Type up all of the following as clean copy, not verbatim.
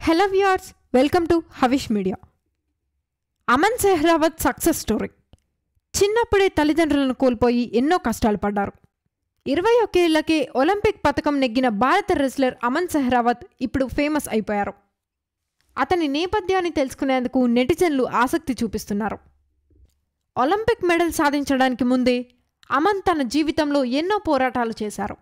Hello viewers, welcome to Havish media. Aman Sehrawat success story. చిన్నప్పుడే తల్లిదండ్రులను కోల్పోయి ఎన్నో కష్టాలు పడ్డారు. 21 ఏళ్లకే ఒలింపిక్ పతకం నెగ్గిన భారత రెజ్లర్ అమన్ సెహ్రావత్ ఇప్పుడు ఫేమస్ అయిపోయారు. అతని నేపథ్యాన్ని తెలుసుకునేందుకు నెటిజన్లు ఆసక్తి చూపిస్తున్నారు. ఒలింపిక్ మెడల్ సాధించడానికి ముందే అమన్ తన జీవితంలో ఎన్నో పోరాటాలు చేశారు.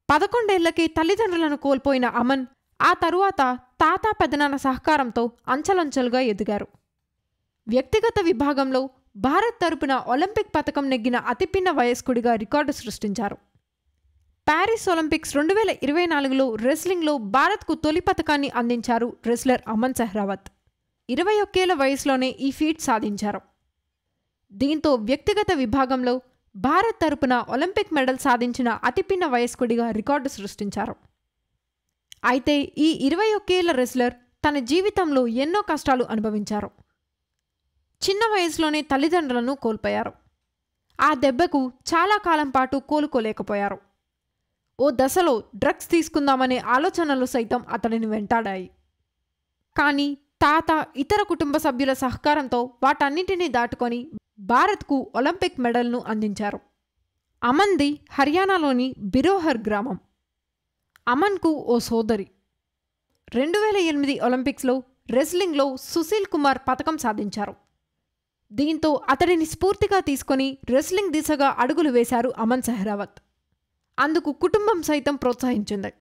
11 ఏళ్లకే తల్లిదండ్రులను కోల్పోయిన అమన్ ఆ తరువాత తాత పెదనాన్న సహకారంతో అంచెలంచెలుగా ఎదిగారు. వ్యక్తిగత విభాగంలో భారత్ తరపున ఒలింపిక్ పతకం నెగ్గిన అతిపిన్న వయస్కుడిగా రికార్డు సృష్టించారు. ప్యారిస్ ఒలింపిక్స్ 2024లో రెస్లింగ్లో భారత్కు తొలి పతకాన్ని అందించారు రెస్లర్ అమన్ సెహ్రావత్. 21 ఏళ్ల వయసులోనే ఈ ఫీట్ సాధించారు. దీంతో వ్యక్తిగత విభాగంలో భారత్ తరపున ఒలింపిక్ మెడల్ సాధించిన అతిపిన్న వయస్కుడిగా రికార్డు సృష్టించారు. అయితే ఈ 21 ఏళ్ల రెస్లర్ తన జీవితంలో ఎన్నో కష్టాలు అనుభవించారు. చిన్న వయసులోనే తల్లిదండ్రులను కోల్పోయారు. ఆ దెబ్బకు చాలా కాలం పాటు కోలుకోలేకపోయారు. ఓ దశలో డ్రగ్స్ తీసుకుందామనే ఆలోచనలు సైతం అతడిని వెంటాడాయి. కానీ తాత, ఇతర కుటుంబ సభ్యుల సహకారంతో వాటన్నింటినీ దాటుకొని భారత్కు ఒలింపిక్ మెడల్ను అందించారు. అమన్ది హర్యానాలోని బిరోహర్ గ్రామం. అమన్కు ఓ సోదరి. 2008 ఒలింపిక్స్లో రెస్లింగ్లో సుశీల్ కుమార్ పతకం సాధించారు. దీంతో అతడిని స్ఫూర్తిగా తీసుకొని రెస్లింగ్ దిశగా అడుగులు వేశారు అమన్ సెహ్రావత్. అందుకు కుటుంబం సైతం ప్రోత్సహించింది.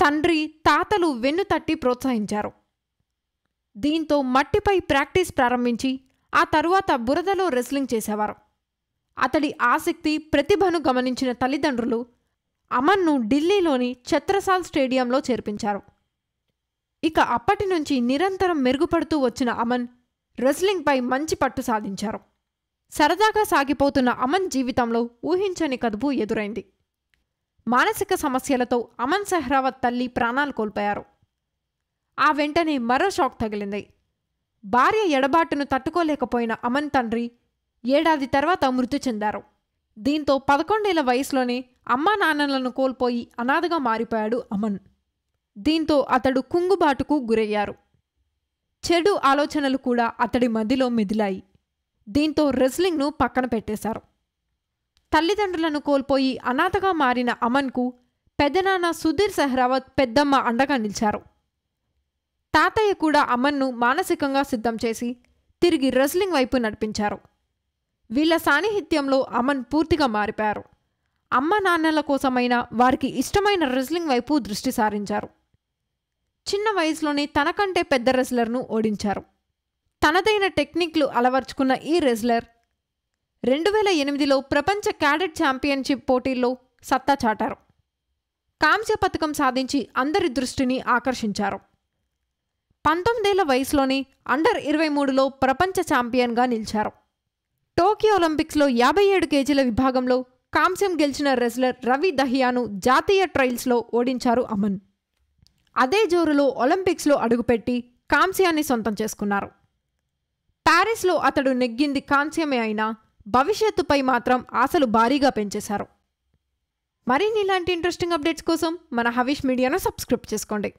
తండ్రి, తాతలు వెన్నుతట్టి ప్రోత్సహించారు. దీంతో మట్టిపై ప్రాక్టీస్ ప్రారంభించి ఆ తరువాత బురదలో రెస్లింగ్ చేసేవారు. అతడి ఆసక్తి, ప్రతిభను గమనించిన తల్లిదండ్రులు అమన్ను ఢిల్లీలోని ఛత్రసాల్ స్టేడియంలో చేర్పించారు. ఇక అప్పటి నుంచి నిరంతరం మెరుగుపడుతూ వచ్చిన అమన్ రెస్లింగ్పై మంచి పట్టు సాధించారు. సరదాగా సాగిపోతున్న అమన్ జీవితంలో ఊహించని కదుపు ఎదురైంది. మానసిక సమస్యలతో అమన్ సెహ్రావత్ తల్లి ప్రాణాలు కోల్పోయారు. ఆ వెంటనే మరో షాక్ తగిలింది. భార్య ఎడబాటును తట్టుకోలేకపోయిన అమన్ తండ్రి ఏడాది తర్వాత మృతి చెందారు. దీంతో 11 ఏళ్ల వయసులోనే అమ్మా నాన్నలను కోల్పోయి అనాథగా మారిపోయాడు అమన్. దీంతో అతడు కుంగుబాటుకు గురయ్యారు. చెడు ఆలోచనలు కూడా అతడి మదిలో మెదిలాయి. దీంతో రెస్లింగ్ను పక్కన పెట్టేశారు. తల్లిదండ్రులను కోల్పోయి అనాథగా మారిన అమన్కు పెదనాన్న సుధీర్ సెహ్రావత్, పెద్దమ్మ అండగా నిలిచారు. తాతయ్య కూడా అమన్ను మానసికంగా సిద్ధం చేసి తిరిగి రెస్లింగ్ వైపు నడిపించారు. వీళ్ల సాన్నిహిత్యంలో అమన్ పూర్తిగా మారిపోయారు. అమ్మ నాన్నల కోసమైనా వారికి ఇష్టమైన రెస్లింగ్ వైపు దృష్టి సారించారు. చిన్న వయసులోనే తనకంటే పెద్ద రెస్లర్ను ఓడించారు. తనదైన టెక్నిక్లు అలవర్చుకున్న ఈ రెస్లర్ 2008లో ప్రపంచ క్యాడెట్ ఛాంపియన్షిప్ పోటీల్లో సత్తా చాటారు. కాంస్య పతకం సాధించి అందరి దృష్టిని ఆకర్షించారు. 19 ఏళ్ల వయసులోనే అండర్ 23లో ప్రపంచ ఛాంపియన్గా నిలిచారు. టోక్యో ఒలింపిక్స్లో 57 కేజీల విభాగంలో కాంస్యం గెలిచిన రెస్లర్ రవి దహియాను జాతీయ ట్రయల్స్లో ఓడించారు అమన్. అదే జోరులో ఒలింపిక్స్లో అడుగుపెట్టి కాంస్యాన్ని సొంతం చేసుకున్నారు. ప్యారిస్లో అతడు నెగ్గింది కాంస్యమే అయినా భవిష్యత్తుపై మాత్రం ఆశలు భారీగా పెంచేశారు. మరిన్ని ఇలాంటి ఇంట్రెస్టింగ్ అప్డేట్స్ కోసం మన హవిష్ మీడియాను సబ్స్క్రైబ్ చేసుకోండి.